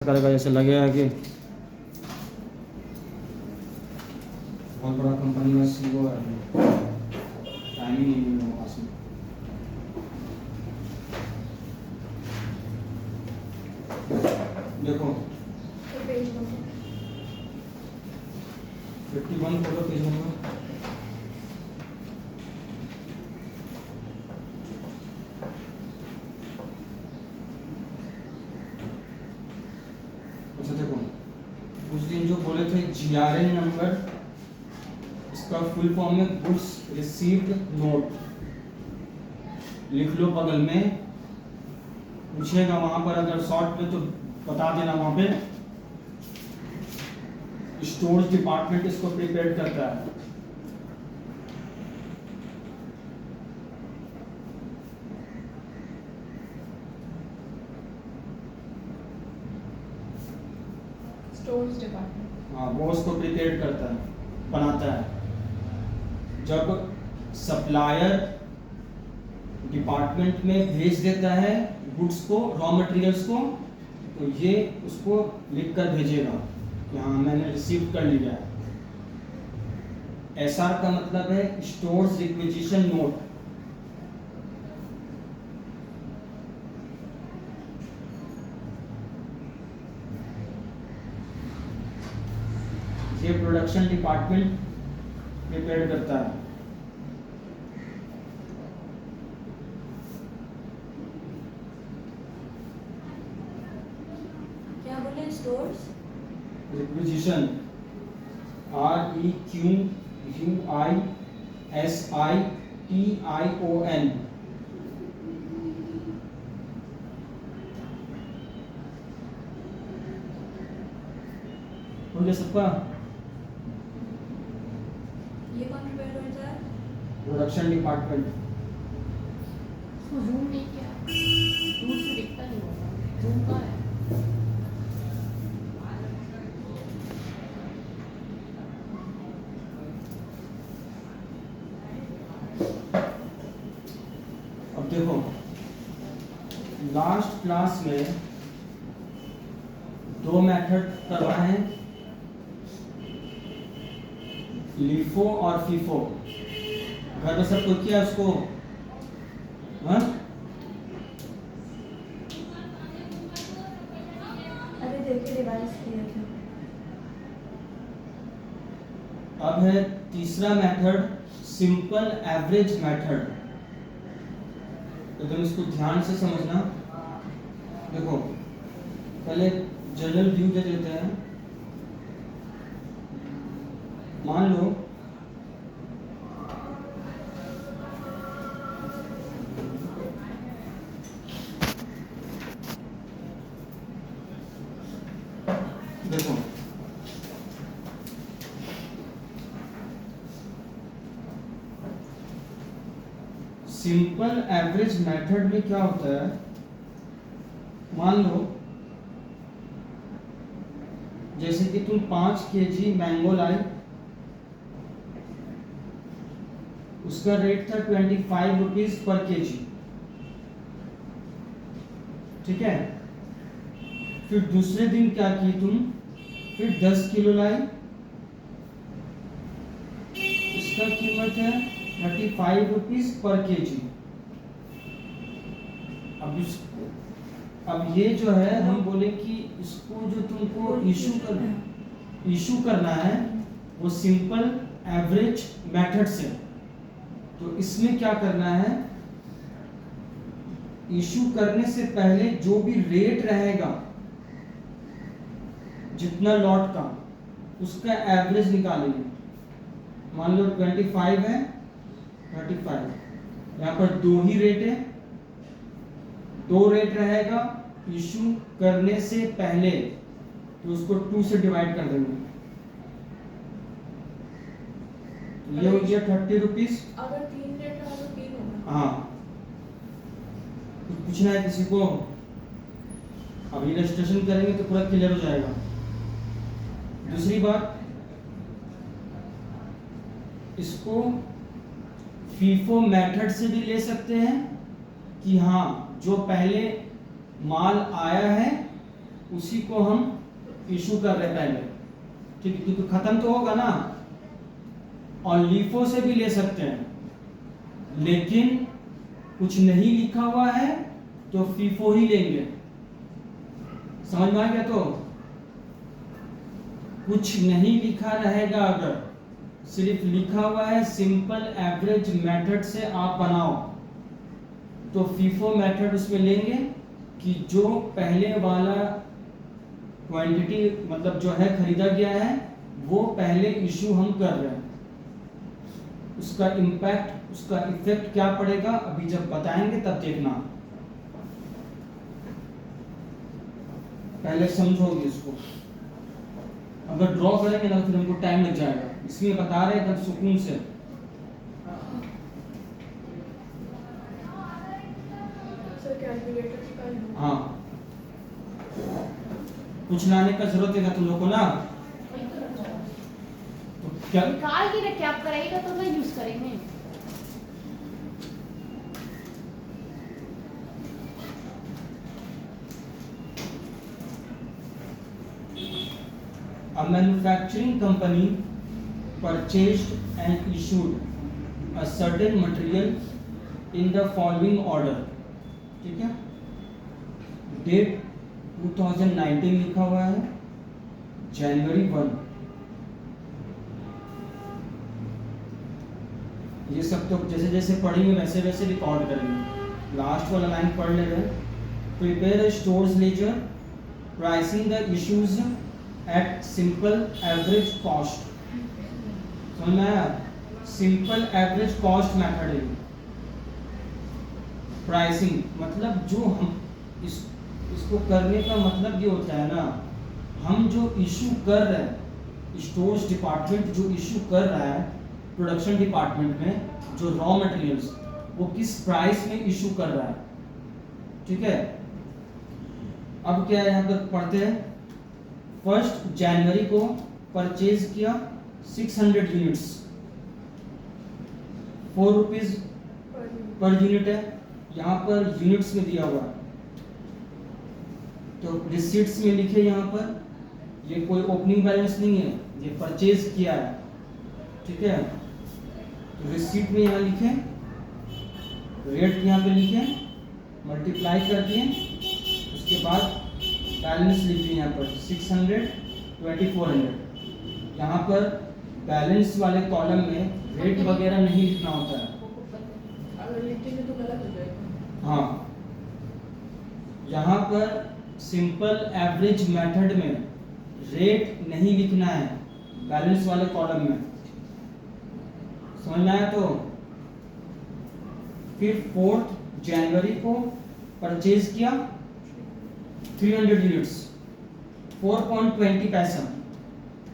करेगा, जैसे लगेगा कि बहुत बड़ा कंपनी में सीईओ है। टाइम ही नहीं है मेरे पास में। देखो 51 फोटो पेज नंबर। अच्छा देखो, उस दिन जो बोले थे जीआरएन नंबर, इसका फुल फॉर्म है गुड्स रिसीव्ड नोट। लिख लो बगल में, पूछेगा वहां पर, अगर शॉर्ट में तो बता देना। वहां पे स्टोर्स डिपार्टमेंट इसको प्रिपेयर करता है। स्टोर्स डिपार्टमेंट, हाँ, वो उसको प्रिपेयर करता है, बनाता है। जब सप्लायर डिपार्टमेंट में भेज देता है गुड्स को, रॉ मटेरियल्स को, तो ये उसको लिख कर भेजेगा कि हाँ मैंने रिसीव कर लिया है। एसआर का मतलब है स्टोर्स रिक्विजिशन नोट। ये प्रोडक्शन डिपार्टमेंट प्रिपेयर करता है। क्या बोले? Stores requisition, REQUISITION। हो गया सबका? ये कौन प्रिपेयर करता है? Production department. जूम नहीं किया, दूर से दिखता नहीं होगा। जूम कहाँ है? अब देखो, लास्ट क्लास में दो मेथड करवाए हैं, लिफो और फीफो। घर में सब कोई किया उसको? हाँ? अरे देखिए डिवाइस किया था। अब है तीसरा मेथड, सिंपल एवरेज मेथड। तो तुम इसको ध्यान से समझना। देखो, पहले जनरल व्यू दे देते हैं। मान लो देखो सिंपल एवरेज मेथड में क्या होता है, मान लो जैसे कि तुम 5 kg मैंगो लाई, उसका रेट था 25 रुपीज पर केजी। ठीक है, फिर दूसरे दिन क्या की तुम, फिर 10 किलो लाई, इसका कीमत है 35 रुपीज पर केजी। अब ये जो है, हम बोले कि इसको जो तुमको इशू करना है वो सिंपल एवरेज मेथड से। तो इसमें क्या करना है, इशू करने से पहले जो भी रेट रहेगा जितना लॉट का, उसका एवरेज निकालेंगे। मान लो 25 है, 35, यहाँ पर दो ही रेट है, दो रेट रहेगा इशू करने से पहले, तो उसको 2 से डिवाइड कर देंगे। ये हो गया 30 रुपीज। अगर 3 रेट रहा तो 3 होगा। हाँ, कुछ पूछना है किसी को? अब इलस्ट्रेशन करेंगे तो पूरा क्लियर हो जाएगा। दूसरी बात, इसको फीफो मेथड से भी ले सकते हैं कि हाँ, जो पहले माल आया है उसी को हम इशू कर रहे हैं पहले, ठीक है, क्योंकि खत्म तो होगा ना। और लीफो से भी ले सकते हैं, लेकिन कुछ नहीं लिखा हुआ है तो फीफो ही लेंगे। समझ में आ गया? तो कुछ नहीं लिखा रहेगा, अगर सिर्फ लिखा हुआ है सिंपल एवरेज मेथड से आप बनाओ, तो फीफो मेथड उसमें लेंगे कि जो पहले वाला क्वांटिटी मतलब जो है खरीदा गया है वो पहले इशू हम कर रहे हैं, उसका इम्पैक्ट, उसका इफेक्ट क्या पड़ेगा अभी जब बताएंगे तब देखना। पहले समझोगे इसको, अगर ड्रॉ करेंगे ना तो फिर हमको टाइम लग जाएगा, इसलिए बता रहे हैं सुकून से। सर कैलकुलेटर निकाल लो। हाँ, कुछ लाने का जरूरत है ना तुम लोग को ना, तो क्या निकाल के रखे, आप कराइएगा तो ना यूज करेंगे। A manufacturing company purchased and issued a certain material in the following order, ठीक है, डेट 2019 लिखा हुआ है, जनवरी 1, ये सब तो जैसे जैसे पढ़ेंगे वैसे वैसे रिकॉर्ड करेंगे। लास्ट वाला लाइन पढ़ ले रहे, prepare a stores ledger pricing the issues at simple average cost. समझ में आया? सिंपल एवरेज कॉस्ट मेथड है। प्राइसिंग मतलब जो हम इसको करने का मतलब ये होता है ना, हम जो इशू कर रहे हैं, स्टोर्स डिपार्टमेंट जो इशू कर रहा है प्रोडक्शन डिपार्टमेंट में जो रॉ मटेरियल्स, वो किस प्राइस में इशू कर रहा है, ठीक है। अब क्या है यहाँ पर पढ़ते हैं, 1 जनवरी को परचेज किया 600 यूनिट्स, 4 रुपीज पर यूनिट है, यहाँ पर यूनिट्स में दिया हुआ है, तो रिसीट्स में लिखे यहाँ पर, ये कोई ओपनिंग बैलेंस नहीं है, ये परचेज किया है, ठीक है। तो रिसीट में यहाँ लिखे, रेट यहाँ पे लिखे, मल्टीप्लाई कर दिए, उसके बाद बैलेंस लिख दिए यहाँ पर 600 2400। यहाँ पर बैलेंस वाले कॉलम में रेट वगैरह नहीं लिखना होता है, अगर लिखेंगे तो गलत हो जाएगा। हाँ, यहाँ पर सिंपल एवरेज मेथड में रेट नहीं लिखना है बैलेंस वाले कॉलम में। समझ में आया? तो फिर 4 जनवरी को परचेज किया 300 यूनिट्स, 4.20 पैसा,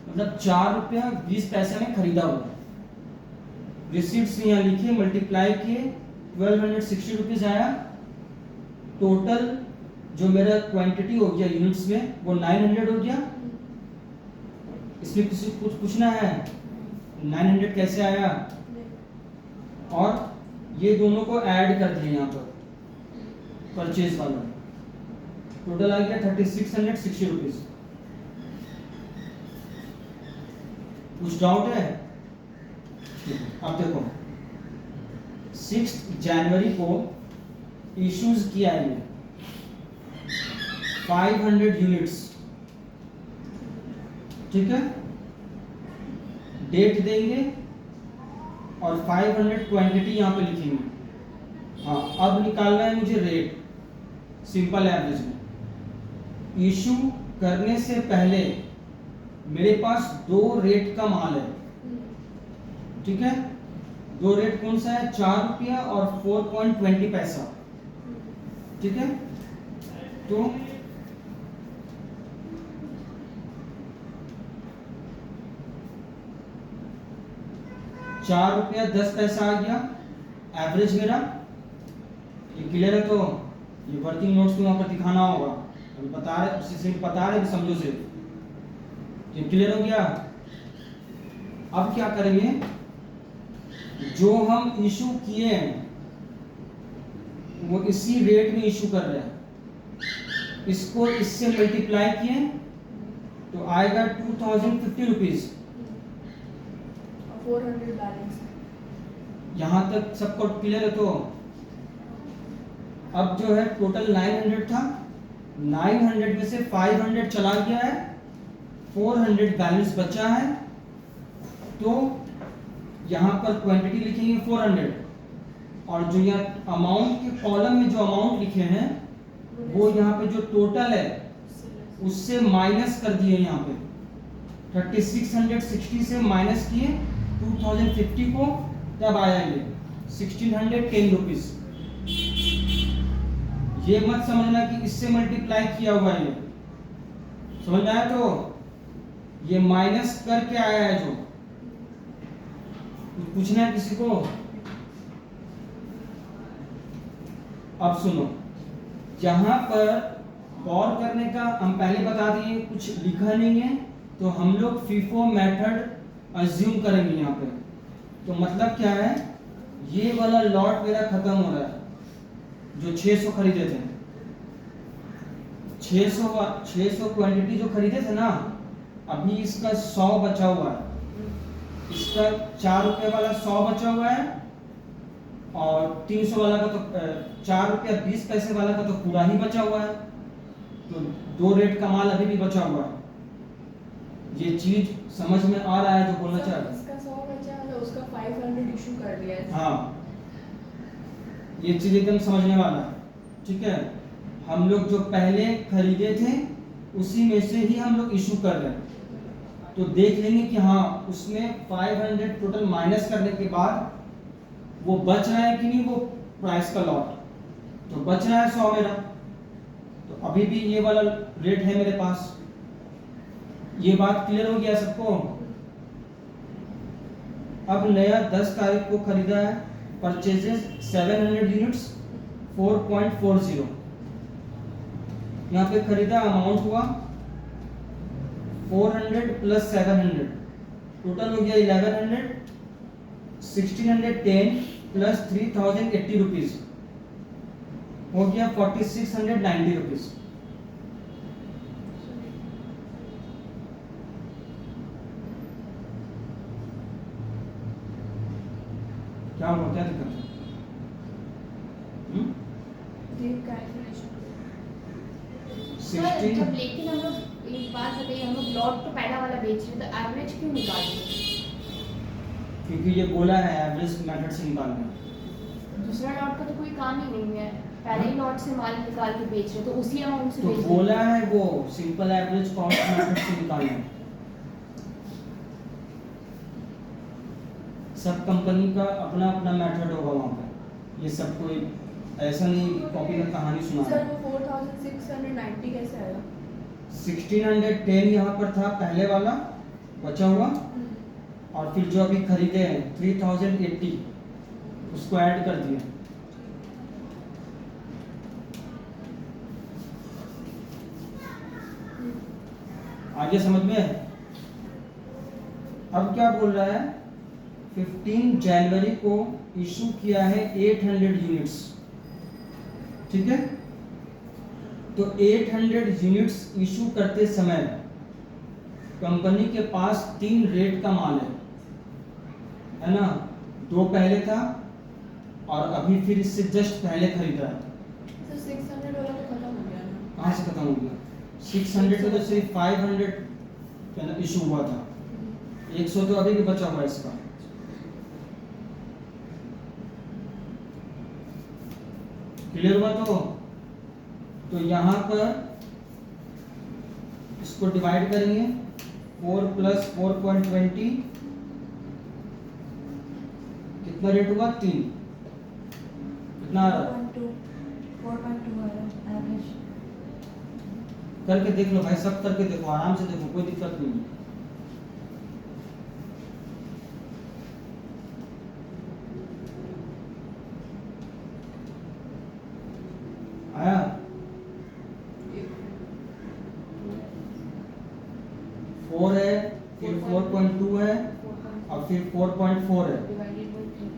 मतलब 4 रुपया 20 पैसे में खरीदा हुआ। रिसीट्स यहाँ लिखे, मल्टीप्लाई किए, 1260 रुपीज आया। टोटल जो मेरा क्वांटिटी हो गया यूनिट्स में वो 900 हो गया। इसमें किसी कुछ पूछना है 900 कैसे आया, और ये दोनों को ऐड कर दिए यहाँ पर परचेज वाला, टोटल आ गया 3660 रुपीज। कुछ डाउट है? अब देखो 6 जनवरी को इश्यूज किया है 500 यूनिट्स, ठीक है, डेट देंगे और 500 क्वांटिटी यहाँ पे लिखेंगे। हाँ, अब निकालना है मुझे रेट सिंपल एवरेज में। इशू करने से पहले मेरे पास 2 रेट का माल है, ठीक है, 2 रेट कौन सा है, 4 रुपया और 4.20 पैसा, ठीक है। तो ₹4.10 आ गया एवरेज मेरा। ये क्लियर है? तो ये वर्किंग नोट्स को वहां पर दिखाना होगा, अभी बता रहे कि समझो से। ये क्लियर हो गया? अब क्या करेंगे, जो हम इशू किए हैं वो इसी रेट में इशू कर रहे हैं, इसको इससे मल्टीप्लाई किए तो आएगा 2050 रुपीज। और 400 बैलेंस है। यहाँ तक सबको क्लियर है? तो अब जो है टोटल 900 था, 900 में से 500 चला गया है, 400 बैलेंस बचा है। तो यहाँ पर क्वांटिटी लिखेंगे 400, और जो यहाँ अमाउंट के कॉलम में जो अमाउंट लिखे हैं वो यहाँ पे जो टोटल है उससे माइनस कर दिए। यहाँ पे 3660 से माइनस किए 2050 को, तब आया ये 1610 रुपीज। ये मत समझना कि इससे मल्टीप्लाई किया हुआ है, ये समझ में आया? तो ये माइनस करके आया है। जो पूछना है किसी को? अब सुनो, जहां पर गौर करने का हम पहले बता दिए, कुछ लिखा नहीं है तो हम लोग फीफो मेथड अज्यूम करेंगे यहाँ पे। तो मतलब क्या है, ये वाला लॉट मेरा खत्म हो रहा है जो 600 खरीदे थे, 600 क्वांटिटी जो खरीदे थे ना, अभी इसका 100 बचा हुआ है। इसका 4 रुपए वाला 100 बचा हुआ है, और 300 वाला का तो 4 रुपया 20 पैसे वाला का तो पूरा ही बचा हुआ है। तो 2 रेट का माल अभी भी बचा हुआ है। ये चीज समझ में आ रहा है जो बोलना चाह रहा है? इसका 100 बचा है, उसका 500 इशू कर दिया है। हाँ, ये चीज एकदम समझने वाला है। ठीक है, हम लोग जो पहले खरीदे थे उसी में से ही हम लोग इशू कर रहे हैं। तो देख लेंगे कि हाँ उसमें 500 टोटल माइनस करने के बाद वो बच रहा है कि नहीं, वो प्राइस का लॉट तो बच रहा है 100 मेरा। तो अभी भी ये वाला रेट है मेरे पास। ये बात क्लियर हो गया सबको? अब नया 10 तारीख को खरीदा है, परचेजेस 700 यूनिट्स 4.40। यहाँ पे खरीदा अमाउंट हुआ 400 प्लस 700, टोटल हो गया 1100। 1610 प्लस 3080 रुपीज हो गया 4690 रुपीज। क्या हुआ, क्या दिक्कत है? Deep calculation. सर, जब लेकिन हम लोग एक बात बताइए, हम लोग लॉट तो पहला वाला बेच रहे हैं तो एवरेज क्यों निकाल रहे हैं? क्योंकि ये बोला है एवरेज मेथड से निकालना। दूसरा लॉट का तो कोई काम ही नहीं है, पहले ही लॉट से माल निकाल के बेच रहे हैं तो उसी अमाउंट से तो बेच रहे बोला है वो सिंपल एवरेज कॉस्ट मेथड से निकालना है। सब कंपनी का अपना अपना मेथड होगा वहाँ पर। ये सब कोई ऐसा नहीं कॉपी में कहानी सुना सर है। वो 4690 कैसे आया? 1610 यहाँ पर था पहले वाला बचा हुआ, और फिर जो अभी खरीदे हैं 3080 उसको ऐड कर दिया। आगे समझ में? अब क्या बोल रहा है, 15 जनवरी को इशू किया है 800 यूनिट्स। ठीक है, तो 800 यूनिट्स इशू करते समय कंपनी के पास 3 रेट का माल है ना? 2 पहले था और अभी फिर इससे जस्ट पहले खरीदा है। सर 600 वाला तो खत्म हो गया ना? कहाँ से खत्म हो गया? 600 तो सिर्फ 500 इशू हुआ था, 100 तो अभी भी बचा हुआ है इसका। क्लियर हुआ? तो यहाँ पर इसको डिवाइड करेंगे 4 प्लस 4.20 कितना रेट हुआ? 3। कितना आ रहा? 4.2 आ रहा एवरेज। करके देख लो भाई, सब करके देखो, आराम से देखो, कोई दिक्कत नहीं है। आया? फोर है, फिर 4.2 है और फिर 4.4 है। Divided by 3।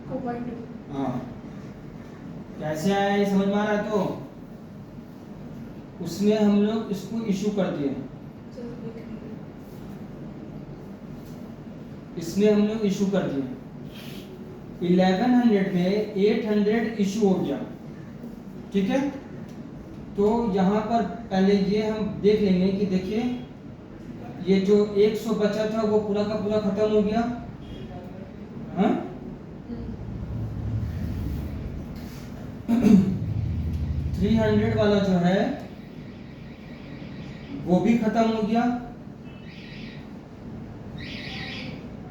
4.2। हाँ, कैसे आया ये समझ में आ रहा है? तो उसमें हम लोग इसको इशू कर दिए, चलो लिख लीजिए। इसमें हम लोग इशू कर दिए 1100 में 800 इशू हो गया, ठीक है। तो यहाँ पर पहले ये हम देख लेंगे कि देखिए ये जो 100 बचा था वो पूरा का पूरा खत्म हो गया, हाँ? 300 वाला जो है वो भी खत्म हो गया,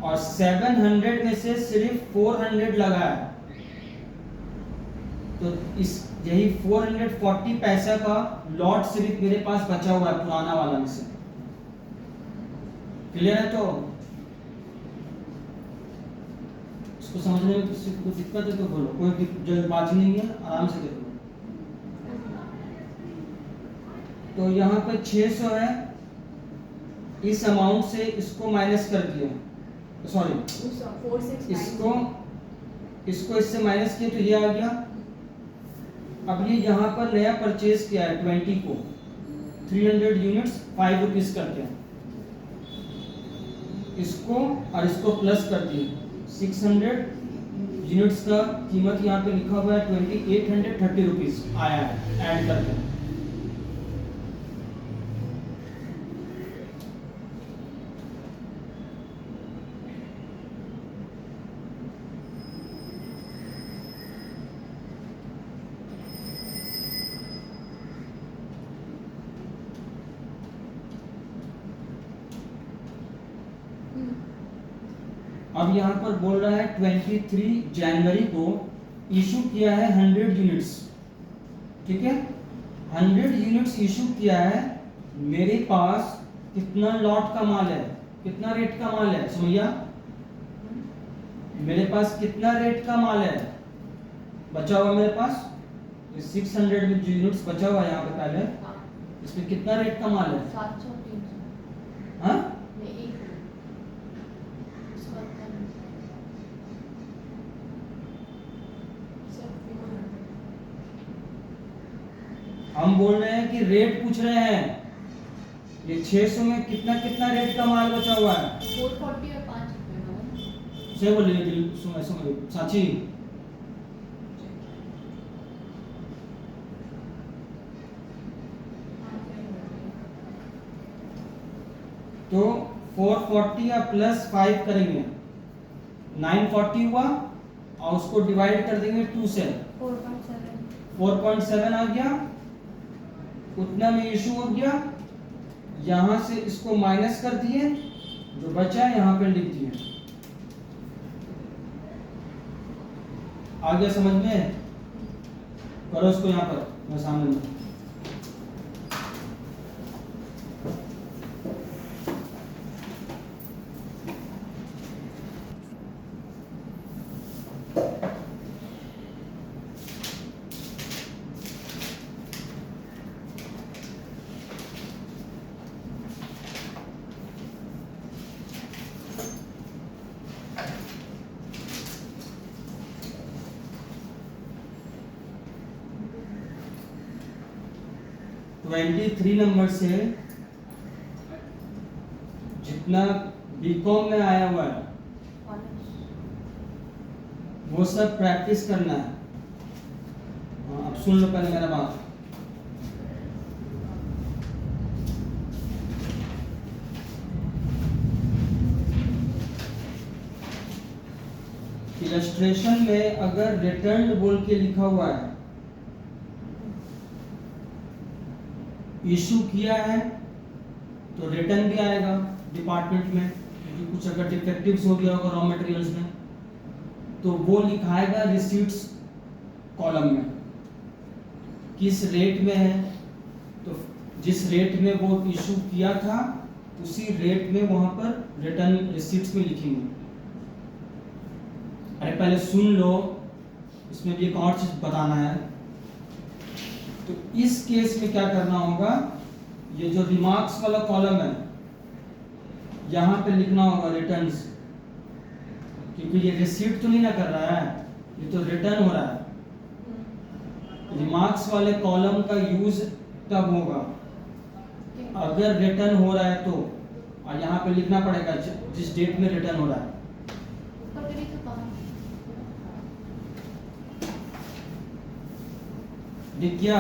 और 700 में से सिर्फ 400 लगा है। तो इस यही 440 पैसा का लॉट सिर्फ मेरे पास बचा हुआ है पुराना वाला में से। क्लियर है? तो इसको समझने में किसी को दिक्कत है तो बोलो, कोई जल्दबाजी नहीं है, आराम से देखो। तो यहाँ पे 600 है, इस अमाउंट से इसको माइनस कर दिया, सॉरी 469 इसको इससे माइनस किया तो ये आ गया। अब ये यहाँ पर नया परचेज किया है 20 को 300 यूनिट्स 5 रुपीज करके, इसको और इसको प्लस कर दिए 600 यूनिट्स का कीमत यहाँ पे लिखा हुआ है 2830 रुपीज आया है ऐड करके। अब यहाँ पर बोल रहा है 23 जनवरी को इशू किया है 100 यूनिट्स, ठीक है। 100 यूनिट्स इशू किया है, मेरे पास कितना लॉट का माल है, कितना रेट का माल है सुनिया, मेरे पास कितना रेट का माल है बचा हुआ मेरे पास 600 यूनिट्स बचा हुआ है यहाँ पे पहले, इसमें कितना रेट का माल है? 700 हाँ हम बोल रहे हैं कि रेट पूछ रहे हैं, ये 600 में कितना कितना रेट का माल बचा हुआ है? 440 और 5 रुपए। सही बोल रही है समझ साची। तो 440 या प्लस 5 करेंगे 940 हुआ, और उसको डिवाइड कर देंगे 2 से 4.7 आ गया, उतना में इशू हो गया। यहां से इसको माइनस कर दिए, जो बचा है यहां पे लिख दिए। आ गया समझ में? करो इसको यहां पर मैं सामने में। थ्री नंबर से जितना बीकॉम में आया हुआ है वो सब प्रैक्टिस करना है। अब सुन लो पहले मेरा बात। इलस्ट्रेशन में अगर रिटर्न बोल के लिखा हुआ है, इशू किया है तो रिटर्न भी आएगा डिपार्टमेंट में, क्योंकि कुछ अगर डिफेक्टिव्स हो गया होगा रॉ मटेरियल्स में तो वो लिखाएगा रिसीट्स कॉलम में किस रेट में है, तो जिस रेट में वो इशू किया था उसी रेट में वहां पर रिटर्न रिसीट्स में लिखेंगे। अरे पहले सुन लो, इसमें भी एक और चीज बताना है। तो इस केस में क्या करना होगा, ये जो रिमार्क्स वाला कॉलम है यहां पे लिखना होगा रिटर्न्स, क्योंकि ये रिसीट तो नहीं ना कर रहा है, ये तो रिटर्न हो रहा है। रिमार्क्स वाले कॉलम का यूज तब होगा अगर रिटर्न हो रहा है तो, और यहाँ पे लिखना पड़ेगा जिस डेट में रिटर्न हो रहा है। पर कभी तो कहा दिख गया?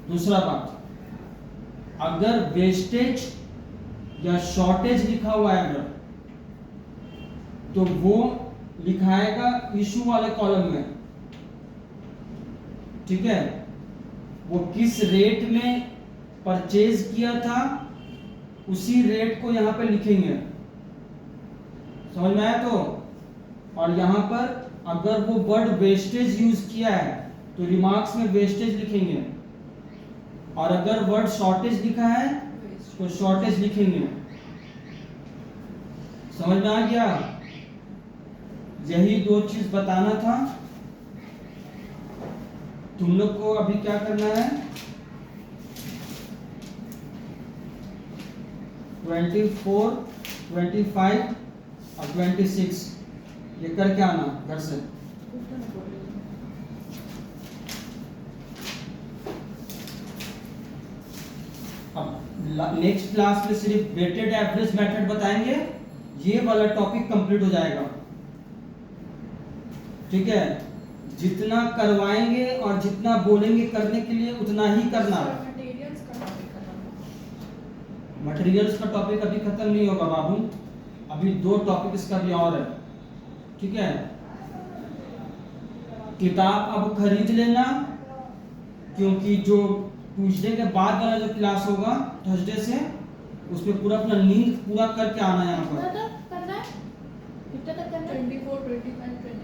दूसरा बात, अगर वेस्टेज या शॉर्टेज लिखा हुआ है अगर, तो वो लिखाएगा इशू वाले कॉलम में, ठीक है? वो किस रेट में परचेज किया था उसी रेट को यहां पे लिखेंगे, समझ में आया? तो और यहां पर अगर वो वर्ड वेस्टेज यूज किया है तो रिमार्क्स में वेस्टेज लिखेंगे, और अगर वर्ड शॉर्टेज लिखा है तो शॉर्टेज लिखेंगे। समझ में आ गया? यही दो चीज बताना था। तुम लोग को अभी क्या करना है, 24, 25 और 26 ये करके आना घर से। अब नेक्स्ट क्लास में सिर्फ वेटेड एवरेज मेथड बताएंगे, ये वाला टॉपिक कंप्लीट हो जाएगा, ठीक है? जितना करवाएंगे और जितना बोलेंगे करने के लिए उतना ही करना। मटेरियल्स का टॉपिक खत्म। मटेरियल्स का टॉपिक अभी खत्म नहीं होगा बाबू, अभी दो टॉपिक इसका भी और है, ठीक है? किताब अब खरीद लेना, क्योंकि जो ट्यूसडे के बाद वाला जो क्लास होगा थर्सडे से, उसमें पूरा अपना नींद पूरा करके आना यहाँ पर। करना है कितना तक करना है? 24, 25, 26